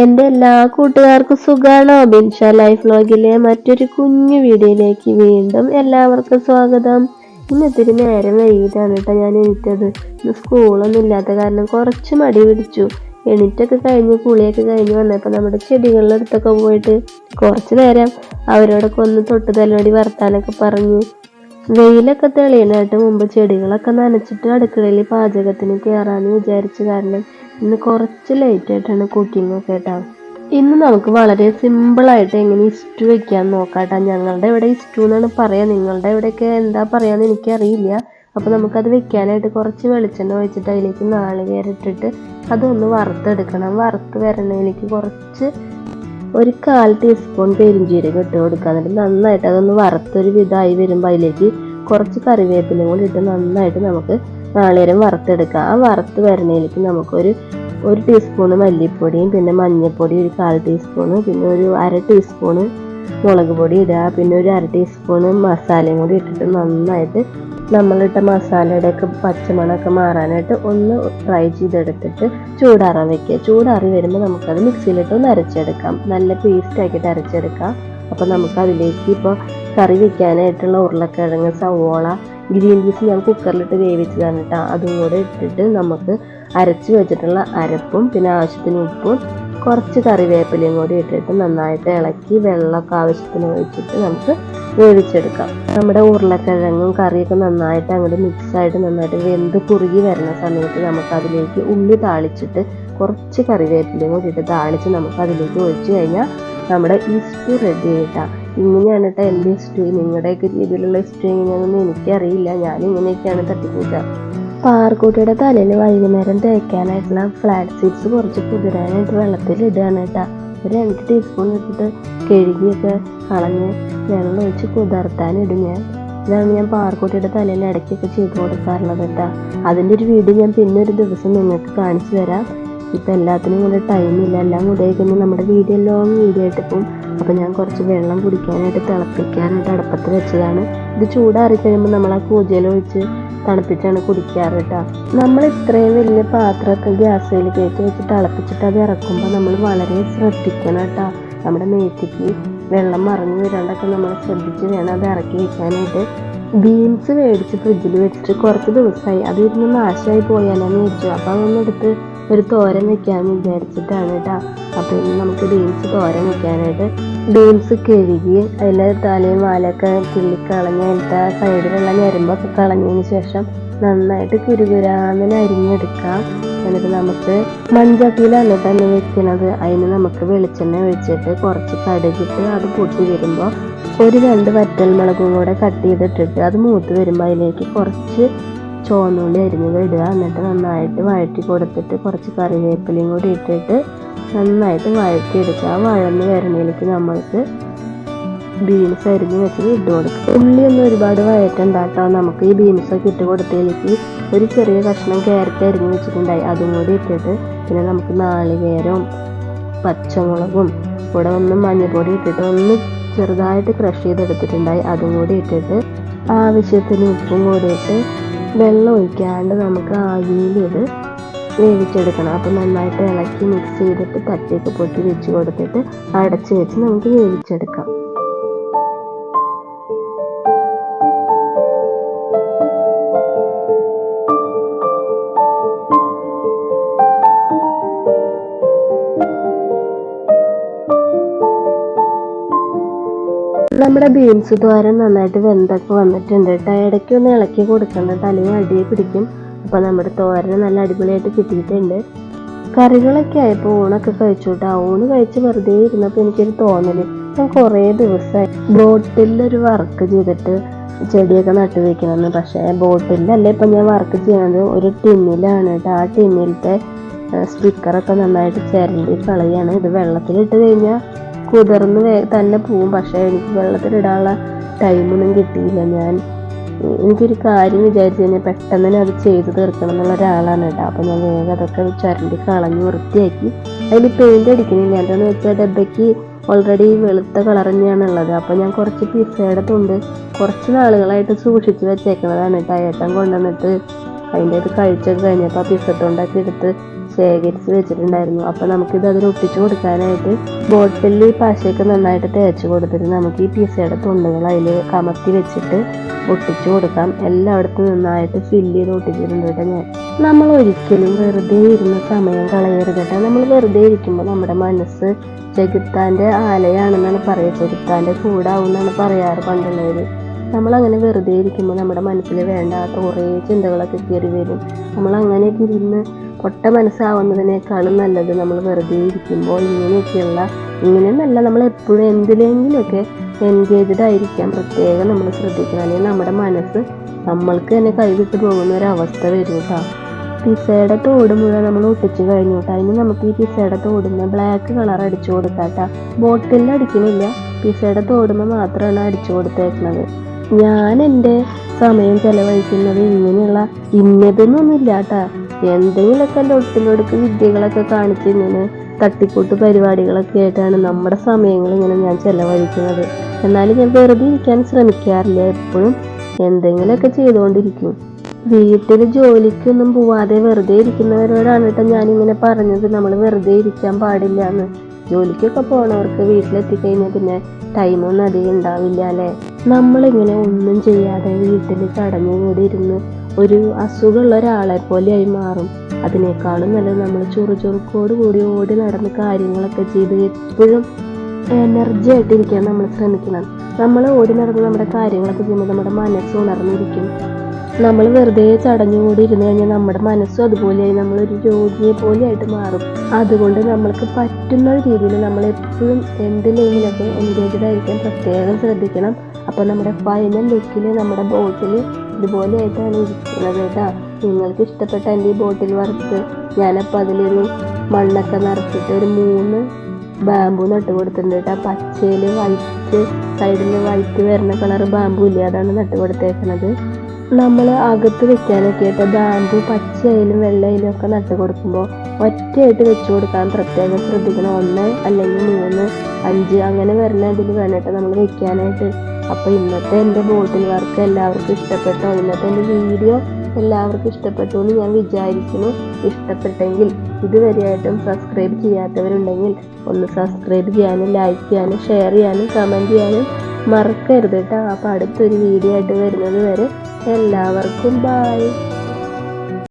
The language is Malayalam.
എൻ്റെ എല്ലാ കൂട്ടുകാർക്കും സുഖാണോ? ബിൻഷ ലൈഫ് വ്ലോഗിലെ മറ്റൊരു കുഞ്ഞു വീഡിയോയിലേക്ക് വീണ്ടും എല്ലാവർക്കും സ്വാഗതം. ഇന്നത്തിരി നേരം വൈകിട്ടാണ് കേട്ടോ ഞാൻ എണീറ്റത്. ഇന്ന് സ്കൂളൊന്നും ഇല്ലാത്ത കാരണം കുറച്ച് മടി പിടിച്ചു. എണീറ്റൊക്കെ കഴിഞ്ഞ് കുളിയൊക്കെ കഴിഞ്ഞ് വന്നപ്പോൾ നമ്മുടെ ചെടികളുടെ അടുത്തൊക്കെ പോയിട്ട് കുറച്ച് നേരം അവരോടൊക്കെ ഒന്ന് തൊട്ട് തലോടി വർത്താനൊക്കെ പറഞ്ഞു. വെയിലൊക്കെ തെളിയാനായിട്ട് മുമ്പ് ചെടികളൊക്കെ നനച്ചിട്ട് അടുക്കളയിൽ പാചകത്തിന് കയറാമെന്ന് വിചാരിച്ചു. കാരണം ഇന്ന് കുറച്ച് ലേറ്റായിട്ടാണ് കുക്കിംഗ് ഒക്കെ കേട്ടോ. ഇന്ന് നമുക്ക് വളരെ സിമ്പിളായിട്ട് എങ്ങനെ ഇസ്റ്റു വെക്കാൻ നോക്കാട്ടോ. ഞങ്ങളുടെ ഇവിടെ ഇസ്റ്റു എന്നാണ് പറയാം, നിങ്ങളുടെ ഇവിടെയൊക്കെ എന്താ പറയാന്ന് എനിക്കറിയില്ല. അപ്പോൾ നമുക്കത് വെക്കാനായിട്ട് കുറച്ച് വെളിച്ചെണ്ണ ഒഴിച്ചിട്ട് അതിലേക്ക് നാളികേരം ഇട്ടിട്ട് അതൊന്ന് വറുത്തെടുക്കണം. വറുത്ത് വരണതിലേക്ക് കുറച്ച് ഒരു 1/4 ടീസ്പൂൺ പെരിഞ്ചീരകം ഇട്ട് കൊടുക്കുക. എന്നിട്ട് നന്നായിട്ട് അതൊന്ന് വറുത്തൊരു വിധമായി വരുമ്പോൾ അതിലേക്ക് കുറച്ച് കറിവേപ്പിലയും കൂടി ഇട്ട് നന്നായിട്ട് നമുക്ക് നാളികേരം വറുത്തെടുക്കുക. ആ വറുത്ത് വരണതിലേക്ക് നമുക്കൊരു 1 ടീസ്പൂണ് മല്ലിപ്പൊടിയും പിന്നെ മഞ്ഞൾപ്പൊടി ഒരു 1/4 ടീസ്പൂണ്, പിന്നെ ഒരു 1/2 ടീസ്പൂണ് മുളക് പൊടി ഇടുക, പിന്നെ ഒരു 1/2 ടീസ്പൂണ് മസാലയും കൂടി ഇട്ടിട്ട് നന്നായിട്ട് നമ്മളിട്ട മസാലയുടെയൊക്കെ പച്ചമണമൊക്കെ മാറാനായിട്ട് ഒന്ന് ഫ്രൈ ചെയ്തെടുത്തിട്ട് ചൂടാറാൻ വെക്കുക. ചൂടാറി വരുമ്പോൾ നമുക്കത് മിക്സിയിലിട്ട് ഒന്ന് അരച്ചെടുക്കാം. നല്ല പേസ്റ്റ് ആക്കിയിട്ട് അരച്ചെടുക്കാം. അപ്പോൾ നമുക്കതിലേക്ക് ഇപ്പോൾ കറി വെക്കാനായിട്ടുള്ള ഉരുളക്കിഴങ്ങ്, സവോള, ഗ്രീൻ പീസ് ഞാൻ കുക്കറിലിട്ട് വേവിച്ചതാണ് കേട്ടോ. അതും കൂടെ ഇട്ടിട്ട് നമുക്ക് അരച്ച് വെച്ചിട്ടുള്ള അരപ്പും പിന്നെ ആവശ്യത്തിന് ഉപ്പും കുറച്ച് കറിവേപ്പിലയും കൂടി ഇട്ടിട്ട് നന്നായിട്ട് ഇളക്കി വെള്ളമൊക്കെ ആവശ്യത്തിന് ഒഴിച്ചിട്ട് നമുക്ക് വേവിച്ചെടുക്കാം. നമ്മുടെ ഉരുളക്കിഴങ്ങും കറിയൊക്കെ നന്നായിട്ട് അങ്ങോട്ട് മിക്സായിട്ട് നന്നായിട്ട് വെന്ത് കുറുകി വരുന്ന സമയത്ത് നമുക്കതിലേക്ക് ഉള്ളി താളിച്ചിട്ട് കുറച്ച് കറിവേപ്പിലയും കൂടി ഇട്ട് താളിച്ച് നമുക്കതിലേക്ക് ഒഴിച്ച് കഴിഞ്ഞാൽ നമ്മുടെ ഇസ്റ്റു റെഡി ആയിട്ടാ. ഇങ്ങനെയാണ് കേട്ടോ എൻ്റെ ഇസ്റ്റു. നിങ്ങളുടെയൊക്കെ രീതിയിലുള്ള ഇസ്റ്റു എങ്ങനെയാണെന്ന് എനിക്കറിയില്ല. ഞാൻ ഇങ്ങനെയൊക്കെയാണ് തട്ടിക്കൂട്ടുക. പാർക്കുട്ടിയുടെ തലയിൽ വൈകുന്നേരം തേക്കാനായിട്ടുള്ള ഫ്ലാക്സ് സീഡ്സ് കുറച്ച് കുതിരാനായിട്ട് വെള്ളത്തിൽ ഇടുകയാണ് കേട്ടോ. ഒരു 2 ടീസ്പൂൺ ഇട്ടിട്ട് കഴുകിയൊക്കെ കളഞ്ഞ് വെള്ളം ഒഴിച്ച് കുതിർത്താനിടും ഞാൻ. ഇതാണ് ഞാൻ പാർക്കുട്ടിയുടെ തലയിൽ ഇടയ്ക്കൊക്കെ ചെയ്ത് കൊടുക്കാറുള്ളത് കേട്ടോ. അതിൻ്റെ ഒരു വീഡിയോ ഞാൻ പിന്നെ ഒരു ദിവസം നിങ്ങൾക്ക് കാണിച്ചു തരാം. ഇപ്പം എല്ലാത്തിനും കൂടെ ടൈമില്ല, എല്ലാം കൂടെ കഴിഞ്ഞ് നമ്മുടെ വീഡിയോ ലോങ് വീഡിയോ ആയിട്ട് പോകും. അപ്പോൾ ഞാൻ കുറച്ച് വെള്ളം കുടിക്കാനായിട്ട് തിളപ്പിക്കാനായിട്ട് അടുപ്പത്ത് വെച്ചതാണ്. ഇത് ചൂടാറി കഴിയുമ്പോൾ നമ്മൾ ആ കൂജയിലൊഴിച്ച് തണുപ്പിച്ചാണ് കുടിക്കാറ് കേട്ടോ. നമ്മൾ ഇത്രയും വലിയ പാത്രമൊക്കെ ഗ്യാസിൽ കയറ്റി വെച്ച് തിളപ്പിച്ചിട്ട് അത് ഇറക്കുമ്പോൾ നമ്മൾ വളരെ ശ്രദ്ധിക്കണം കേട്ടോ. നമ്മുടെ മേത്തേക്ക് വെള്ളം മറിഞ്ഞു വരാണ്ടൊക്കെ നമ്മൾ ശ്രദ്ധിച്ച് വേണം അത് ഇറക്കി വെക്കാനായിട്ട്. ബീൻസ് മേടിച്ച് ഫ്രിഡ്ജിൽ വെച്ചിട്ട് കുറച്ച് ദിവസമായി, അത് ഇരുന്ന് നാശമായി പോയാലെന്ന് വെച്ചു. അപ്പോൾ അതൊന്നും എടുത്ത് ഒരു തോരൻ വെക്കാമെന്ന് വിചാരിച്ചിട്ടാണ് കേട്ടോ. അപ്പോൾ ഇന്ന് നമുക്ക് ബീൻസ് തോരൻ വെക്കാനായിട്ട് ബീൻസ് കഴുകി അതിലെ തലയും വാലൊക്കെ കിള്ളിക്കളഞ്ഞ് അതിൻ്റെ സൈഡിലുള്ള ഞരമ്പൊക്കെ കളഞ്ഞതിന് ശേഷം നന്നായിട്ട് കുരുകുരാന്നിന് അരിഞ്ഞെടുക്കാം. എന്നിട്ട് നമുക്ക് മൺചട്ടിയിലാണ് തന്നെ വെക്കുന്നത്. അതിന് നമുക്ക് വെളിച്ചെണ്ണ ഒഴിച്ചിട്ട് കുറച്ച് കടുകിട്ട് അത് പൊട്ടി വരുമ്പോൾ ഒരു 2 വറ്റൽമുളകും കൂടെ കട്ട് ചെയ്തിട്ടിട്ട് അത് മൂത്ത് വരുമ്പോൾ അതിലേക്ക് കുറച്ച് ചുവന്നുള്ളി അരിഞ്ഞത് ഇടുക. എന്നിട്ട് നന്നായിട്ട് വഴറ്റി കൊടുത്തിട്ട് കുറച്ച് കറിവേപ്പിലയും കൂടി ഇട്ടിട്ട് നന്നായിട്ട് വഴറ്റിയെടുക്കുക. വഴന്ന് വരുന്നതിലേക്ക് നമ്മൾക്ക് ബീൻസ് അരിഞ്ഞ് വെച്ചത് ഇട്ട് കൊടുക്കുക. ഉള്ളിയൊന്നും ഒരുപാട് വഴറ്റുണ്ടാട്ടോ. നമുക്ക് ഈ ബീൻസൊക്കെ ഇട്ട് കൊടുത്തതിലേക്ക് ഒരു ചെറിയ കഷ്ണം ക്യാരറ്റ് അരിഞ്ഞ് വെച്ചിട്ടുണ്ടായി, അതും കൂടി ഇട്ടിട്ട് പിന്നെ നമുക്ക് നാളികേരവും പച്ചമുളകും കൂടെ ഒന്ന് മഞ്ഞൾപ്പൊടി ഇട്ടിട്ട് ഒന്ന് ചെറുതായിട്ട് ക്രഷ് ചെയ്തെടുത്തിട്ടുണ്ടായി, അതും കൂടി ഇട്ടിട്ട് ആവശ്യത്തിന് ഉപ്പും കൂടി ഇട്ട് വെള്ളം ഒഴിക്കാണ്ട് നമുക്ക് ആവിയിൽ ഇത് വേവിച്ചെടുക്കണം. അപ്പോൾ നന്നായിട്ട് ഇളക്കി മിക്സ് ചെയ്തിട്ട് തട്ടിയൊക്കെ പൊട്ടി വെച്ച് കൊടുത്തിട്ട് അടച്ച് വെച്ച് നമുക്ക് വേവിച്ചെടുക്കാം. നമ്മുടെ ബീൻസ് തോരൻ നന്നായിട്ട് വെന്തൊക്കെ വന്നിട്ടുണ്ട് കേട്ടോ. ഇടയ്ക്ക് ഒന്ന് ഇളക്കി കൊടുക്കണം കേട്ടോ, അല്ലെങ്കിൽ അടിയെ പിടിക്കും. അപ്പോൾ നമ്മുടെ തോരൻ നല്ല അടിപൊളിയായിട്ട് കിട്ടിയിട്ടുണ്ട്. കറികളൊക്കെ ആയപ്പോൾ ഊണൊക്കെ കഴിച്ചു കേട്ടോ. ഊണ് കഴിച്ച് വെറുതെ ഇരുന്നപ്പോൾ എനിക്കൊരു തോന്നല്, ഞാൻ കുറേ ദിവസമായി ബോട്ടിലൊരു വർക്ക് ചെയ്തിട്ട് ചെടിയൊക്കെ നട്ടു വയ്ക്കണമെന്ന്. പക്ഷേ ബോട്ടിലല്ല ഇപ്പം ഞാൻ വർക്ക് ചെയ്യുന്നത്, ഒരു ടിന്നിലാണ് കേട്ടോ. ആ ടിന്നിലത്തെ സ്റ്റിക്കറൊക്കെ നന്നായിട്ട് ചിരണ്ടി കളയാണ്. ഇത് വെള്ളത്തിലിട്ട് കഴിഞ്ഞാൽ കുതിർന്ന് തന്നെ പോവും. പക്ഷേ എനിക്ക് വെള്ളത്തിലിടാനുള്ള ടൈമൊന്നും കിട്ടിയില്ല. എനിക്കൊരു കാര്യം വിചാരിച്ചു കഴിഞ്ഞാൽ പെട്ടെന്ന് തന്നെ അത് ചെയ്ത് തീർക്കണം എന്നുള്ള ഒരാളാണ് കേട്ടോ. അപ്പോൾ ഞാൻ വേഗം അതൊക്കെ ചുരണ്ടി കളഞ്ഞ് വൃത്തിയാക്കി. അതിൽ പെയിൻ്റ് അടിക്കണില്ല. എന്താണെന്ന് വെച്ചാൽ ഡബ്ബയ്ക്ക് ഓൾറെഡി വെളുത്ത കളർ തന്നെയാണുള്ളത്. അപ്പോൾ ഞാൻ കുറച്ച് പിസയുടെ തുണ്ട് കുറച്ച് നാളുകളായിട്ട് സൂക്ഷിച്ച് വെച്ചേക്കുന്നതാണ് കേട്ടോ. ഏട്ടൻ കൊണ്ടുവന്നിട്ട് അതിൻ്റെ ഇത് കഴിച്ചൊക്കെ കഴിഞ്ഞപ്പോൾ ആ പിസത്തുണ്ടൊക്കെ എടുത്ത് ശേഖരിച്ച് വെച്ചിട്ടുണ്ടായിരുന്നു. അപ്പോൾ നമുക്കിത് അതിൽ ഒട്ടിച്ചു കൊടുക്കാനായിട്ട് ബോട്ടിലിൽ പശയൊക്കെ നന്നായിട്ട് തേച്ച് കൊടുത്തിട്ട് നമുക്ക് ഈ പിസയുടെ തുണ്ടുകൾ അതിൽ കമത്തി വെച്ചിട്ട് ഒട്ടിച്ചു കൊടുക്കാം. എല്ലായിടത്തും നന്നായിട്ട് ഫില്ല് ചെയ്ത് ഒട്ടിച്ചിട്ടുണ്ട് കേട്ടോ ഞാൻ. നമ്മൾ ഒരിക്കലും വെറുതെ ഇരുന്ന് സമയം കളയരുത് കേട്ടോ. നമ്മൾ വെറുതെ ഇരിക്കുമ്പോൾ നമ്മുടെ മനസ്സ് ചെകുത്താൻ്റെ ആലയാണെന്നാണ് പറയുക. ചെകുത്താൻ്റെ കൂടാവും എന്നാണ് പറയാറ് പണ്ടുള്ളവർ. നമ്മളങ്ങനെ വെറുതെ ഇരിക്കുമ്പോൾ നമ്മുടെ മനസ്സിൽ വേണ്ടാത്ത കുറേ ചിന്തകളൊക്കെ കയറി വരും. നമ്മളങ്ങനെയൊക്കെ ഇരുന്ന് ഒട്ട മനസ്സാവുന്നതിനേക്കാളും നല്ലത് നമ്മൾ വെറുതെ ഇരിക്കുമ്പോൾ ഇങ്ങനെയൊന്നല്ല, നമ്മൾ എപ്പോഴും എന്തിലെങ്കിലുമൊക്കെ എൻഗേജ്ഡ് ആയിരിക്കാൻ പ്രത്യേകം നമ്മൾ ശ്രദ്ധിക്കണം. അല്ലെങ്കിൽ നമ്മുടെ മനസ്സ് നമ്മൾക്ക് തന്നെ കൈവിട്ട് പോകുന്ന ഒരവസ്ഥ വരും കേട്ടോ. പിസയുടെ തോട് മുഴുവൻ നമ്മൾ ഒട്ടിച്ച് കഴിഞ്ഞു കേട്ടോ. അതിന് നമുക്ക് ഈ പിസയുടെ തോടുന്ന ബ്ലാക്ക് കളർ അടിച്ചു കൊടുക്കാം കേട്ടോ. ബോട്ടിലിൽ അടിക്കണില്ല, പിസയുടെ തോടുമ്പോൾ മാത്രമാണ് അടിച്ചു കൊടുത്തേക്കുന്നത്. ഞാൻ എൻ്റെ സമയം ചെലവഴിക്കുന്നത് ഇങ്ങനെയുള്ള ഇന്നതെന്നൊന്നുമില്ല കേട്ടോ. എന്തെങ്കിലുമൊക്കെ ഒട്ടിലൊടുക്ക് വിദ്യകളൊക്കെ കാണിച്ച് ഇങ്ങനെ തട്ടിക്കൂട്ട് പരിപാടികളൊക്കെ ആയിട്ടാണ് നമ്മുടെ സമയങ്ങൾ ഇങ്ങനെ ഞാൻ ചെലവഴിക്കുന്നത്. എന്നാലും ഞാൻ വെറുതെ ഇരിക്കാൻ ശ്രമിക്കാറില്ല. എപ്പോഴും എന്തെങ്കിലുമൊക്കെ ചെയ്തുകൊണ്ടിരിക്കും. വീട്ടിൽ ജോലിക്കൊന്നും പോവാതെ വെറുതെ ഇരിക്കുന്നവരോടാണ് കേട്ടോ ഞാനിങ്ങനെ പറഞ്ഞത് നമ്മൾ വെറുതെ ഇരിക്കാൻ പാടില്ല എന്ന്. ജോലിക്കൊക്കെ പോണവർക്ക് വീട്ടിലെത്തിക്കഴിഞ്ഞാൽ പിന്നെ ടൈമൊന്നും അധികം ഉണ്ടാവില്ല അല്ലേ. നമ്മളിങ്ങനെ ഒന്നും ചെയ്യാതെ വീട്ടിൽ ചടഞ്ഞുകൂടി ഇരുന്ന് ഒരു അസുഖമുള്ള ഒരാളെ പോലെയായി മാറും. അതിനേക്കാളും നല്ലത് നമ്മൾ ചുറുചുറുക്കോട് കൂടി ഓടി നടന്ന് കാര്യങ്ങളൊക്കെ ചെയ്ത് എപ്പോഴും എനർജി ആയിട്ടിരിക്കാൻ നമ്മൾ ശ്രമിക്കണം. നമ്മൾ ഓടി നടന്ന് നമ്മുടെ കാര്യങ്ങളൊക്കെ ചെയ്യുമ്പോൾ നമ്മുടെ മനസ്സ് ഉണർന്നിരിക്കും. നമ്മൾ വെറുതെ ചടഞ്ഞുകൂടി ഇരുന്ന് കഴിഞ്ഞാൽ നമ്മുടെ മനസ്സും അതുപോലെയായി നമ്മളൊരു രോഗിയെ പോലെയായിട്ട് മാറും. അതുകൊണ്ട് നമ്മൾക്ക് പറ്റുന്ന രീതിയിൽ നമ്മൾ എപ്പോഴും എന്തിലെങ്കിലൊക്കെ എൻഗേജ്ഡ് ആയിരിക്കാൻ പ്രത്യേകം ശ്രദ്ധിക്കണം. അപ്പോൾ നമ്മുടെ ഫൈനൽ ലുക്കിൽ നമ്മുടെ ബോട്ടിൽ ഇതുപോലെയായിട്ടാണ് ഇരിക്കുന്നത് കേട്ടോ. നിങ്ങൾക്ക് ഇഷ്ടപ്പെട്ട എൻ്റെ ഈ ബോട്ടിൽ വർക്ക് ഞാനപ്പോൾ അതിലൊരു മണ്ണൊക്കെ നിറച്ചിട്ട് ഒരു 3 ബാമ്പു നട്ട് കൊടുത്തിട്ടുണ്ട് കേട്ടോ. പച്ചയിൽ വൈറ്റ്, സൈഡിൽ വൈറ്റ് വരുന്ന കളർ ബാമ്പു ഇല്ലേ, അതാണ് നട്ട് കൊടുത്തേക്കുന്നത്. നമ്മൾ അകത്ത് വെക്കാനൊക്കെ ആയിട്ട് ബാമ്പു പച്ചയിലും വെള്ളയിലും ഒക്കെ നട്ട് കൊടുക്കുമ്പോൾ ഒറ്റയായിട്ട് വെച്ച് കൊടുക്കാൻ പ്രത്യേകം ശ്രദ്ധിക്കണം. 1 അല്ലെങ്കിൽ 3, 5 അങ്ങനെ വരുന്ന ഇതിൽ വേണ്ടിയിട്ട് നമ്മൾ വെക്കാനായിട്ട്. അപ്പോൾ ഇന്നത്തെ എൻ്റെ ബോട്ടിൽ വർക്ക് എല്ലാവർക്കും ഇഷ്ടപ്പെട്ടോ? ഇന്നത്തെ എൻ്റെ വീഡിയോ എല്ലാവർക്കും ഇഷ്ടപ്പെട്ടു എന്ന് ഞാൻ വിചാരിക്കുന്നു. ഇഷ്ടപ്പെട്ടെങ്കിൽ ഇതുവരെയായിട്ടും സബ്സ്ക്രൈബ് ചെയ്യാത്തവരുണ്ടെങ്കിൽ ഒന്ന് സബ്സ്ക്രൈബ് ചെയ്യാനും ലൈക്ക് ചെയ്യാനും ഷെയർ ചെയ്യാനും കമൻറ്റ് ചെയ്യാനും മറക്കരുത് കേട്ടോ. അപ്പോൾ അടുത്തൊരു വീഡിയോ ആയിട്ട് വരുന്നത് വരെ എല്ലാവർക്കും ബൈ.